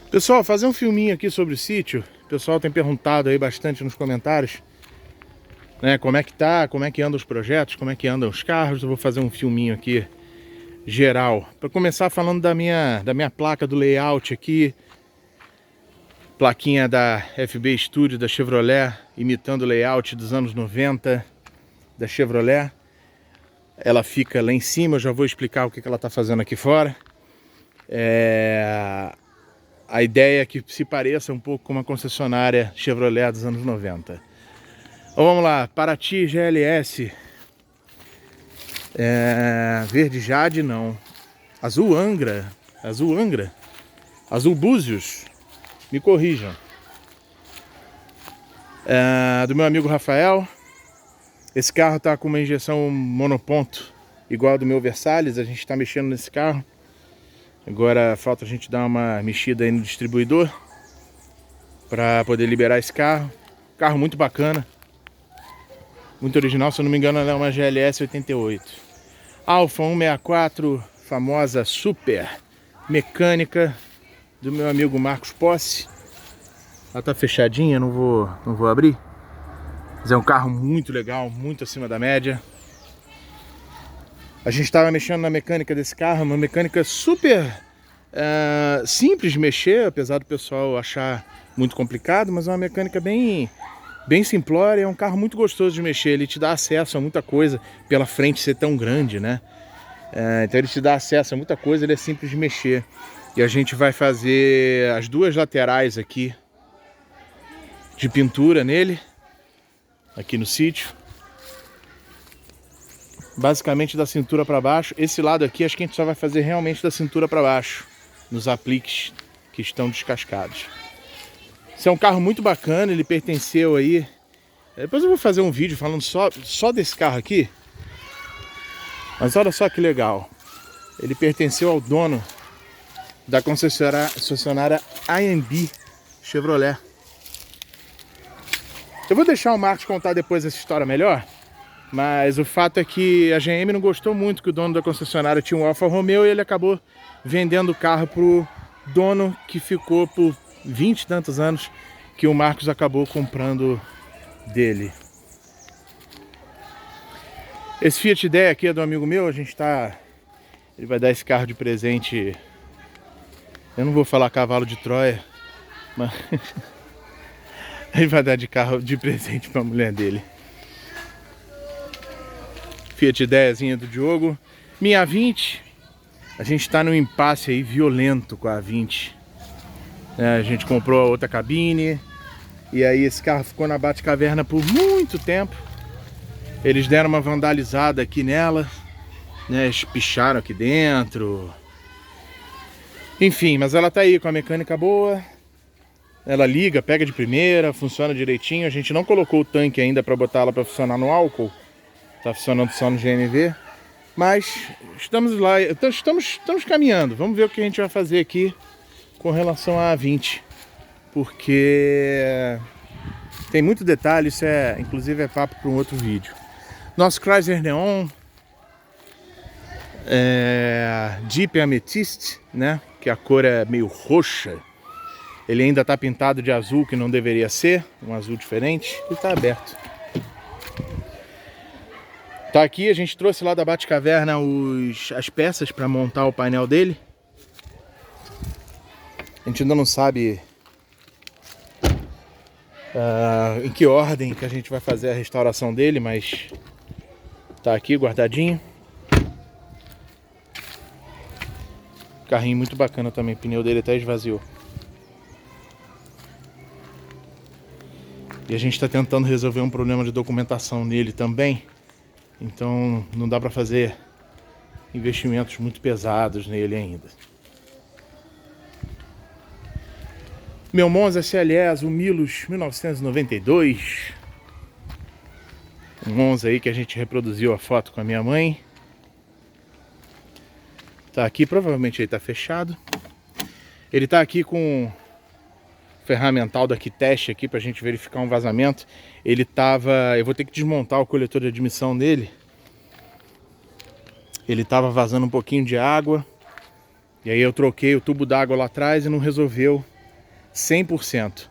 Pessoal, fazer um filminho aqui sobre o sítio. O pessoal tem perguntado aí bastante nos comentários, né, como é que tá, como é que andam os projetos, como é que andam os carros. Eu vou fazer um filminho aqui geral. Para começar falando da minha placa do layout aqui. Plaquinha da FB Studio da Chevrolet, imitando o layout dos anos 90 da Chevrolet. Ela fica lá em cima, eu já vou explicar o que ela tá fazendo aqui fora. A ideia é que se pareça um pouco com uma concessionária Chevrolet dos anos 90. Então vamos lá, Paraty GLS. Verde Jade não. Azul Angra. Azul Angra. Azul Búzios. Me corrijam. Do meu amigo Rafael. Esse carro tá com uma injeção monoponto igual a do meu Versalhes. A gente está mexendo nesse carro. Agora falta a gente dar uma mexida aí no distribuidor para poder liberar esse carro. Carro muito bacana, muito original. Se eu não me engano, ela é uma GLS 88. Alfa 164, famosa super mecânica do meu amigo Marcos Posse. Ela tá fechadinha, não vou abrir. Mas é um carro muito legal, muito acima da média. A gente estava mexendo na mecânica desse carro, uma mecânica super simples de mexer, apesar do pessoal achar muito complicado, mas é uma mecânica bem simplória. É um carro muito gostoso de mexer, ele te dá acesso a muita coisa pela frente ser tão grande, né? Então ele te dá acesso a muita coisa, ele é simples de mexer. E a gente vai fazer as duas laterais aqui de pintura nele, aqui no sítio. Basicamente da cintura para baixo. Esse lado aqui acho que a gente só vai fazer realmente da cintura para baixo, nos apliques que estão descascados. Esse é um carro muito bacana, ele pertenceu aí. Depois eu vou fazer um vídeo falando só desse carro aqui. Mas olha só que legal. Ele pertenceu ao dono da concessionária AMB Chevrolet. Eu vou deixar o Marcos contar depois essa história melhor. Mas o fato é que a GM não gostou muito que o dono da concessionária tinha um Alfa Romeo e ele acabou vendendo o carro pro dono, que ficou por 20 e tantos anos, que o Marcos acabou comprando dele. Esse Fiat Idea aqui é do amigo meu, ele vai dar esse carro de presente. Eu não vou falar cavalo de Troia, mas ele vai dar de carro de presente para a mulher dele. Fiat Ideazinha do Diogo. Minha A20, a gente está num impasse aí violento com a A20. A gente comprou a outra cabine e aí esse carro ficou na Batcaverna por muito tempo. Eles deram uma vandalizada aqui nela, né? Eles picharam aqui dentro. Enfim, mas ela tá aí com a mecânica boa. Ela liga, pega de primeira, funciona direitinho. A gente não colocou o tanque ainda para botar ela para funcionar no álcool. Tá funcionando só no GNV. Mas estamos lá, estamos caminhando. Vamos ver o que a gente vai fazer aqui com relação à A20. Porque tem muito detalhe, isso inclusive é papo para um outro vídeo. Nosso Chrysler Neon Jeep Amethyst, né? Que a cor é meio roxa. Ele ainda tá pintado de azul, que não deveria ser, um azul diferente, e tá aberto. Tá aqui, a gente trouxe lá da Batcaverna as peças para montar o painel dele. A gente ainda não sabe em que ordem que a gente vai fazer a restauração dele, mas tá aqui guardadinho. Carrinho muito bacana também, o pneu dele até esvaziou. E a gente está tentando resolver um problema de documentação nele também. Então não dá para fazer investimentos muito pesados nele ainda. Meu Monza SLE Azul Milos 1992. Um Monza aí que a gente reproduziu a foto com a minha mãe. Tá aqui, provavelmente ele tá fechado. Ele tá aqui com ferramental da Kitest aqui pra gente verificar um vazamento. Eu vou ter que desmontar o coletor de admissão dele. Ele tava vazando um pouquinho de água. E aí eu troquei o tubo d'água lá atrás e não resolveu 100%.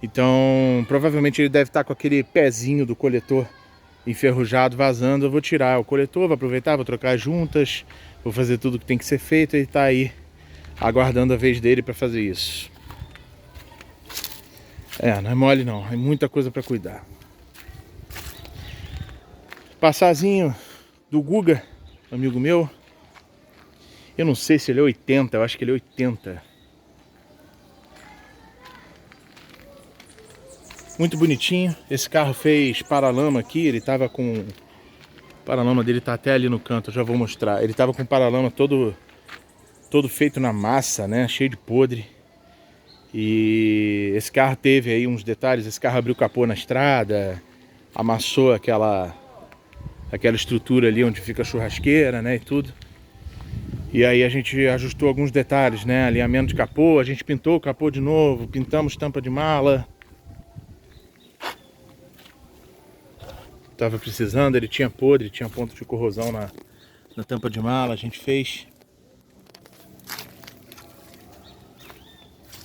Então, provavelmente ele deve estar com aquele pezinho do coletor enferrujado vazando. Eu vou tirar o coletor, vou aproveitar, vou trocar as juntas, vou fazer tudo que tem que ser feito e tá aí aguardando a vez dele para fazer isso. Não é mole não, é muita coisa para cuidar. Passazinho do Guga, amigo meu. Eu não sei se ele é 80, eu acho que ele é 80. Muito bonitinho. Esse carro fez paralama aqui, ele tava com... O paralama dele tá até ali no canto, eu já vou mostrar. Ele tava com o paralama todo feito na massa, né? Cheio de podre. E esse carro teve aí uns detalhes. Esse carro abriu o capô na estrada, amassou aquela estrutura ali onde fica a churrasqueira, né? E tudo. E aí a gente ajustou alguns detalhes, né? Alinhamento de capô, a gente pintou o capô de novo, pintamos tampa de mala. Tava precisando, ele tinha podre, tinha ponto de corrosão na tampa de mala, a gente fez.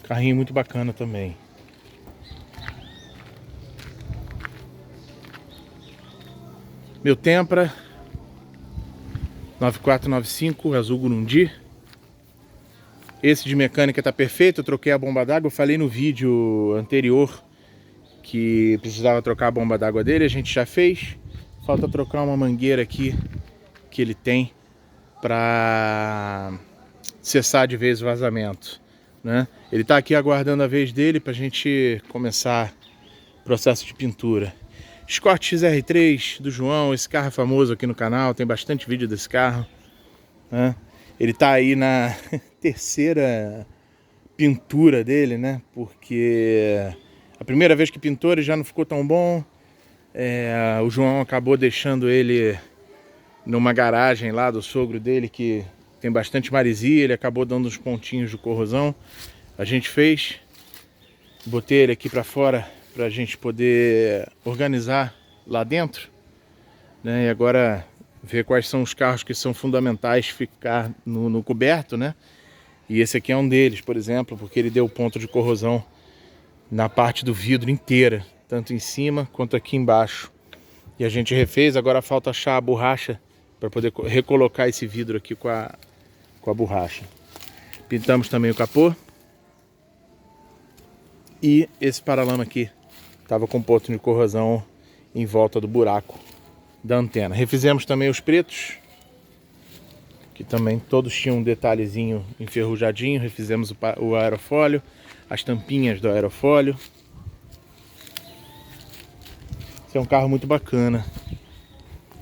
Carrinho muito bacana também. Meu Tempra 9495, azul Gurundi. Esse de mecânica tá perfeito, eu troquei a bomba d'água. Eu falei no vídeo anterior que precisava trocar a bomba d'água dele, a gente já fez. Falta trocar uma mangueira aqui que ele tem para cessar de vez o vazamento, né? Ele tá aqui aguardando a vez dele pra gente começar o processo de pintura. Escort XR3 do João, esse carro é famoso aqui no canal, tem bastante vídeo desse carro, né? Ele tá aí na terceira pintura dele, né? Porque a primeira vez que pintou ele já não ficou tão bom. O João acabou deixando ele numa garagem lá do sogro dele que tem bastante maresia, ele acabou dando uns pontinhos de corrosão. A gente fez, botei ele aqui para fora para a gente poder organizar lá dentro, né? E agora ver quais são os carros que são fundamentais ficar no coberto, né? E esse aqui é um deles, por exemplo, porque ele deu ponto de corrosão na parte do vidro inteira, tanto em cima quanto aqui embaixo. E a gente refez, agora falta achar a borracha para poder recolocar esse vidro aqui com a borracha. Pintamos também o capô. E esse paralama aqui estava com ponto de corrosão em volta do buraco da antena. Refizemos também os pretos, que também todos tinham um detalhezinho enferrujadinho. Refizemos o aerofólio, as tampinhas do aerofólio. Esse é um carro muito bacana.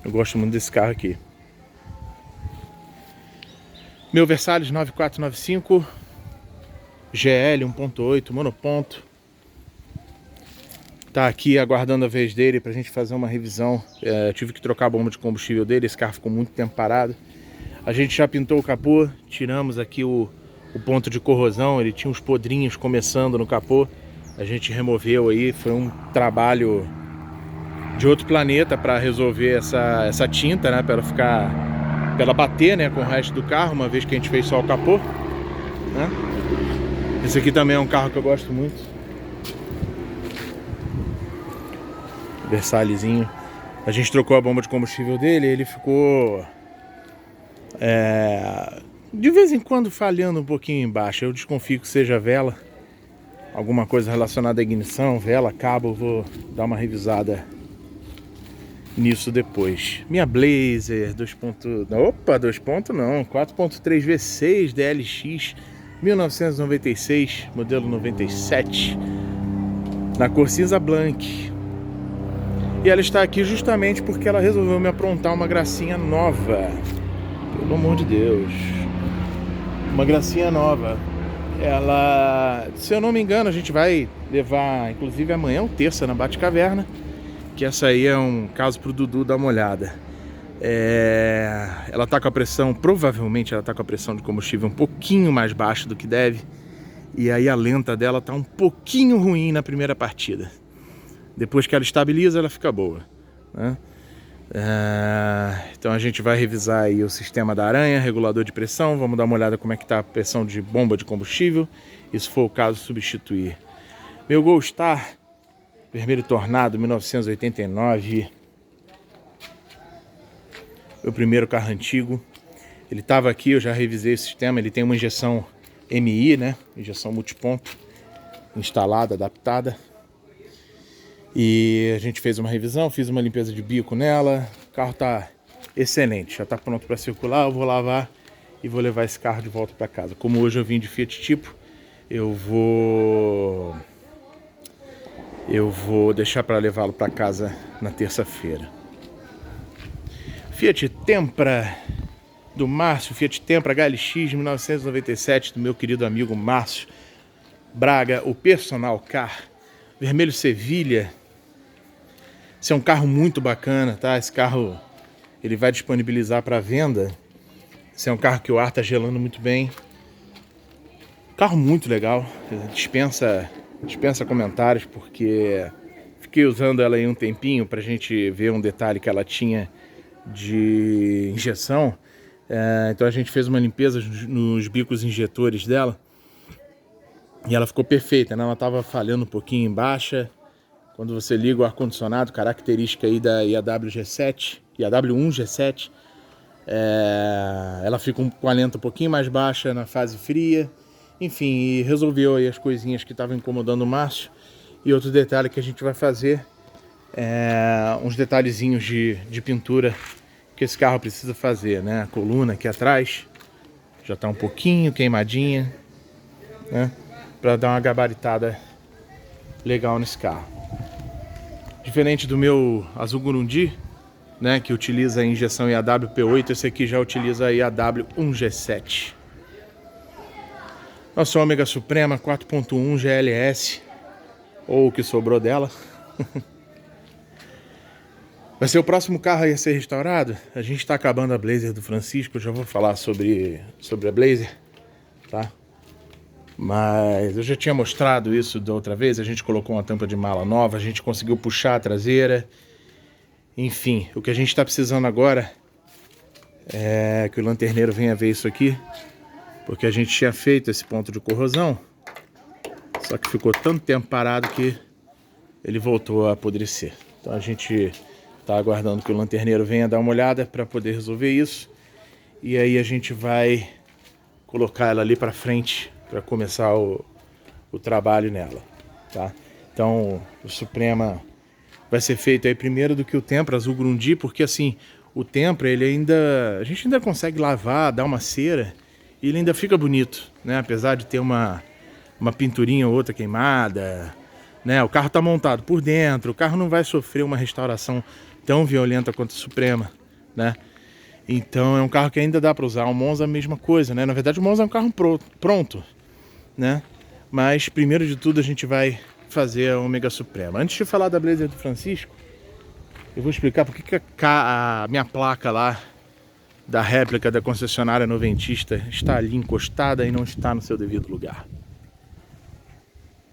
Eu gosto muito desse carro aqui. Meu Versalhes 9495 GL 1.8 monoponto. Tá aqui aguardando a vez dele pra gente fazer uma revisão. Tive que trocar a bomba de combustível dele, esse carro ficou muito tempo parado. A gente já pintou o capô, tiramos aqui o ponto de corrosão, ele tinha uns podrinhos começando no capô. A gente removeu aí, foi um trabalho de outro planeta para resolver essa tinta, né, para ela bater, né, com o resto do carro, uma vez que a gente fez só o capô, né? Esse aqui também é um carro que eu gosto muito. Versalhezinho. A gente trocou a bomba de combustível dele, ele ficou de vez em quando falhando um pouquinho embaixo. Eu desconfio que seja vela, alguma coisa relacionada à ignição, vela, cabo. Eu vou dar uma revisada nisso depois. Minha Blazer 4.3 V6 DLX 1996, modelo 97, na cor cinza blanc. E ela está aqui justamente porque ela resolveu me aprontar uma gracinha nova. Pelo amor de Deus, uma gracinha nova. Ela, se eu não me engano, a gente vai levar, inclusive amanhã, terça, na Batcaverna, que essa aí é um caso pro Dudu dar uma olhada. Ela tá com a pressão, provavelmente ela tá com a pressão de combustível um pouquinho mais baixa do que deve. E aí a lenta dela tá um pouquinho ruim na primeira partida. Depois que ela estabiliza, ela fica boa, né? Então a gente vai revisar aí o sistema da aranha, regulador de pressão, vamos dar uma olhada como é que está a pressão de bomba de combustível, e se for o caso substituir. Meu Gol Star, vermelho tornado, 1989, meu primeiro carro antigo. Ele estava aqui, eu já revisei o sistema, ele tem uma injeção MI, né, injeção multiponto, instalada, adaptada. E a gente fez uma revisão, fiz uma limpeza de bico nela. O carro tá excelente, já tá pronto para circular. Eu vou lavar e vou levar esse carro de volta para casa. Como hoje eu vim de Fiat Tipo, eu vou deixar para levá-lo para casa na terça-feira. Fiat Tempra do Márcio, Fiat Tempra HLX 1997 do meu querido amigo Márcio Braga, o Personal Car, vermelho Sevilha. Esse é um carro muito bacana, tá? Esse carro ele vai disponibilizar para venda. Esse é um carro que o ar tá gelando muito bem. Carro muito legal, dispensa comentários, porque fiquei usando ela aí um tempinho pra gente ver um detalhe que ela tinha de injeção. Então a gente fez uma limpeza nos bicos injetores dela e ela ficou perfeita, né? Ela estava falhando um pouquinho em baixa. Quando você liga o ar-condicionado, característica aí da IAW G7, IAW1 G7, ela fica com a lenta um pouquinho mais baixa na fase fria. Enfim, e resolveu aí as coisinhas que estavam incomodando o Márcio. E outro detalhe que a gente vai fazer uns detalhezinhos de pintura que esse carro precisa fazer, né? A coluna aqui atrás já está um pouquinho queimadinha, né? Para dar uma gabaritada legal nesse carro. Diferente do meu Azul Gurundi, né, que utiliza a injeção IAW P8, esse aqui já utiliza a IAW 1G7. Nossa Ômega Suprema 4.1 GLS, ou o que sobrou dela. Vai ser o próximo carro a ser restaurado. A gente está acabando a Blazer do Francisco, eu já vou falar sobre a Blazer, tá? Mas eu já tinha mostrado isso da outra vez. A gente colocou uma tampa de mala nova, a gente conseguiu puxar a traseira. Enfim, o que a gente está precisando agora é que o lanterneiro venha ver isso aqui, porque a gente tinha feito esse ponto de corrosão, só que ficou tanto tempo parado que ele voltou a apodrecer. Então a gente está aguardando que o lanterneiro venha dar uma olhada para poder resolver isso. E aí a gente vai colocar ela ali para frente para começar o trabalho nela, tá? Então o Suprema vai ser feito aí primeiro do que o Tempra Azul Gurundi, porque assim, o Tempra a gente ainda consegue lavar, dar uma cera e ele ainda fica bonito, né? Apesar de ter uma pinturinha ou outra queimada, né? O carro tá montado por dentro, o carro não vai sofrer uma restauração tão violenta quanto o Suprema, né? Então é um carro que ainda dá para usar. O Monza é a mesma coisa, né? Na verdade o Monza é um carro pronto, né? Mas primeiro de tudo a gente vai fazer a Ômega Suprema. Antes de falar da Blazer do Francisco, eu vou explicar porque que a minha placa lá da réplica da concessionária noventista está ali encostada e não está no seu devido lugar.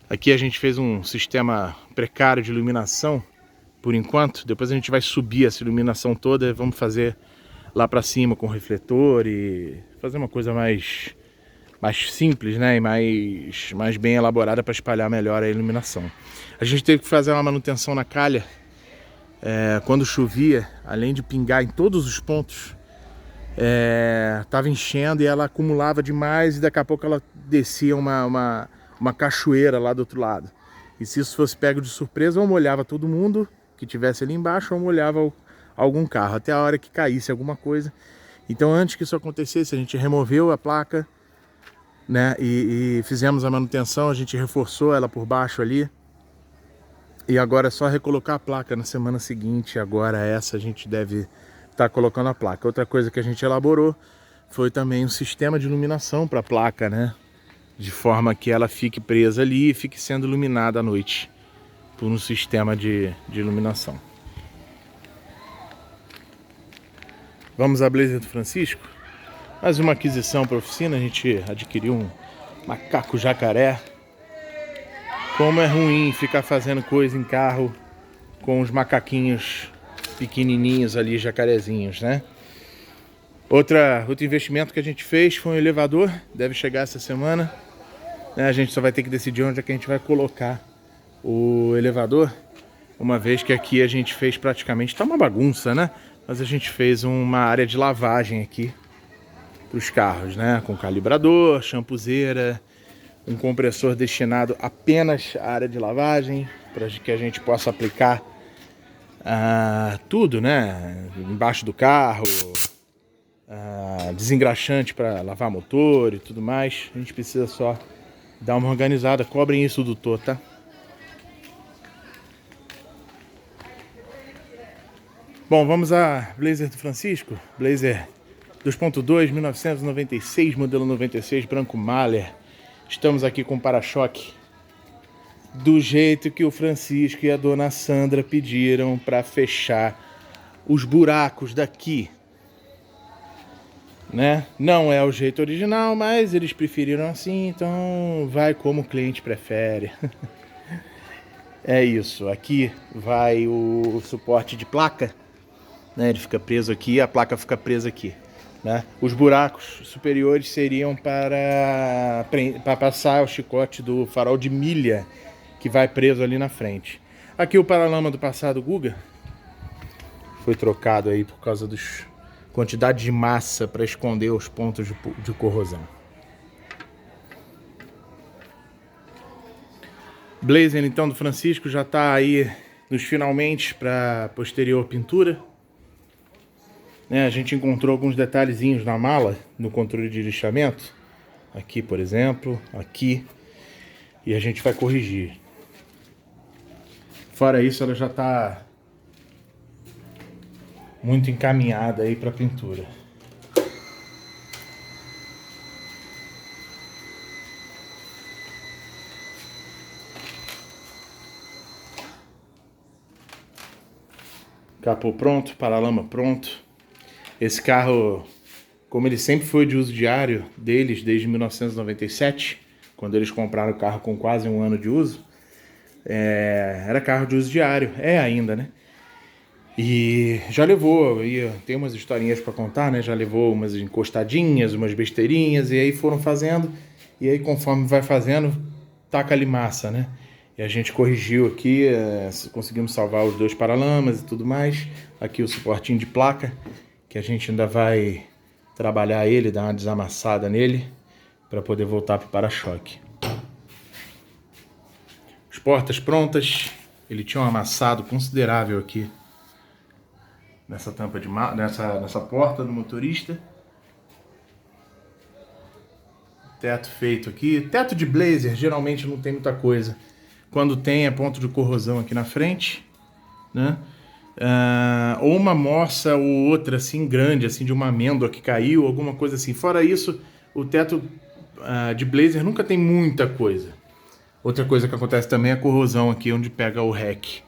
Aqui a gente fez um sistema precário de iluminação por enquanto. Depois a gente vai subir essa iluminação toda e vamos fazer lá para cima com refletor e fazer uma coisa mais simples, né, e mais bem elaborada para espalhar melhor a iluminação. A gente teve que fazer uma manutenção na calha. Quando chovia, além de pingar em todos os pontos, estava enchendo e ela acumulava demais e daqui a pouco ela descia uma cachoeira lá do outro lado. E se isso fosse pego de surpresa, ou molhava todo mundo que tivesse ali embaixo, ou molhava algum carro, até a hora que caísse alguma coisa. Então antes que isso acontecesse, a gente removeu a placa, né, e fizemos a manutenção, a gente reforçou ela por baixo ali. E agora é só recolocar a placa na semana seguinte. Agora essa a gente deve estar colocando a placa. Outra coisa que a gente elaborou foi também um sistema de iluminação para a placa, né? De forma que ela fique presa ali e fique sendo iluminada à noite por um sistema de iluminação. Vamos à Blazer do Francisco. Mais uma aquisição para a oficina. A gente adquiriu um macaco jacaré. Como é ruim ficar fazendo coisa em carro com os macaquinhos pequenininhos ali, jacarezinhos, né? Outro investimento que a gente fez foi um elevador, deve chegar essa semana, né? A gente só vai ter que decidir onde é que a gente vai colocar o elevador, uma vez que aqui a gente fez praticamente, tá uma bagunça, né? Mas a gente fez uma área de lavagem aqui para os carros, né? Com calibrador, shampozeira, um compressor destinado apenas à área de lavagem, para que a gente possa aplicar tudo, né? Embaixo do carro, desengraxante para lavar motor e tudo mais. A gente precisa só dar uma organizada. Cobrem isso do Tô, tá? Bom, vamos a Blazer do Francisco. Blazer 2.2, 1996, modelo 96, branco Mahler. Estamos aqui com o para-choque do jeito que o Francisco e a dona Sandra pediram para fechar os buracos daqui, né? Não é o jeito original, mas eles preferiram assim, então vai como o cliente prefere. É isso, aqui vai o suporte de placa, né? Ele fica preso aqui, a placa fica presa aqui, né? Os buracos superiores seriam para passar o chicote do farol de milha, que vai preso ali na frente. Aqui o paralama do passado Guga foi trocado aí por causa dos quantidade de massa para esconder os pontos de corrosão. Blazer então do Francisco já está aí nos finalmente para posterior pintura, né? A gente encontrou alguns detalhezinhos na mala, no controle de lixamento, aqui por exemplo, aqui, e a gente vai corrigir. Fora isso, ela já está muito encaminhada aí para pintura. Capô pronto, paralama pronto. Esse carro, como ele sempre foi de uso diário deles desde 1997, quando eles compraram o carro com quase um ano de uso, era carro de uso diário, é ainda, né? E já levou, tem umas historinhas para contar, né? Já levou umas encostadinhas, umas besteirinhas, e aí foram fazendo, e aí conforme vai fazendo, taca ali massa, né? E a gente corrigiu aqui, conseguimos salvar os dois paralamas e tudo mais. Aqui o suportinho de placa, que a gente ainda vai trabalhar ele, dar uma desamassada nele, para poder voltar para o para-choque. As portas prontas, ele tinha um amassado considerável aqui nessa tampa nessa porta do motorista. Teto feito aqui. Teto de Blazer geralmente não tem muita coisa. Quando tem é ponto de corrosão aqui na frente, né? Ou uma moça ou outra assim grande, assim de uma amêndoa que caiu, alguma coisa assim. Fora isso, o teto de Blazer nunca tem muita coisa. Outra coisa que acontece também é a corrosão aqui onde pega o rack,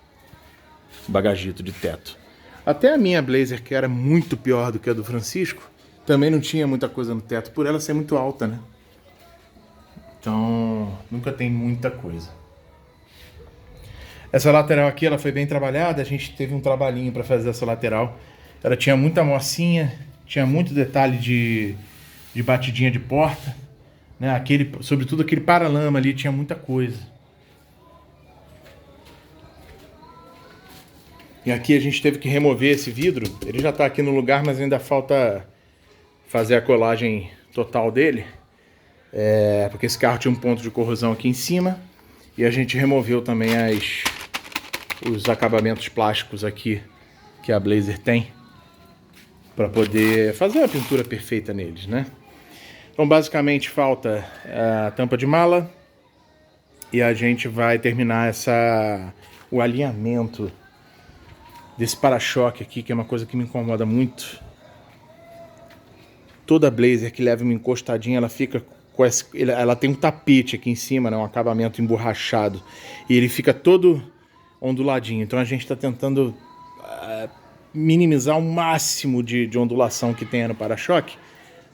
bagagito de teto. Até a minha Blazer, que era muito pior do que a do Francisco, também não tinha muita coisa no teto, por ela ser muito alta, né? Então, nunca tem muita coisa. Essa lateral aqui, ela foi bem trabalhada, a gente teve um trabalhinho para fazer essa lateral. Ela tinha muita mocinha, tinha muito detalhe de batidinha de porta, né? Sobretudo aquele paralama ali, tinha muita coisa. E aqui a gente teve que remover esse vidro. Ele já está aqui no lugar, mas ainda falta fazer a colagem total dele. Porque esse carro tinha um ponto de corrosão aqui em cima. E a gente removeu também os acabamentos plásticos aqui que a Blazer tem, para poder fazer a pintura perfeita neles, né? Então basicamente falta a tampa de mala. E a gente vai terminar o alinhamento desse para-choque aqui, que é uma coisa que me incomoda muito. Toda Blazer que leva uma encostadinha, ela fica ela tem um tapete aqui em cima, né, um acabamento emborrachado, e ele fica todo onduladinho. Então a gente está tentando minimizar o máximo de ondulação que tenha no para-choque,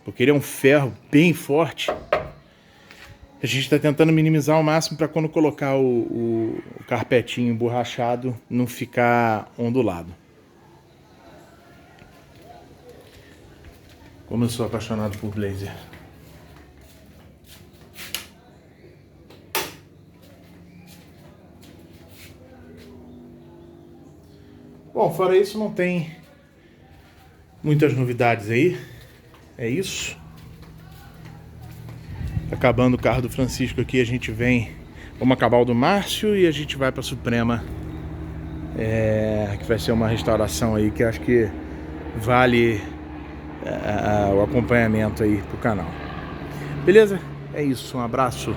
porque ele é um ferro bem forte. A gente está tentando minimizar ao máximo para quando colocar o carpetinho emborrachado não ficar ondulado. Como eu sou apaixonado por Blazer. Bom, fora isso não tem muitas novidades aí. É isso. Acabando o carro do Francisco aqui, a gente vem... Vamos acabar o do Márcio e a gente vai para a Suprema. Que vai ser uma restauração aí que acho que vale o acompanhamento aí pro canal. Beleza? É isso, um abraço.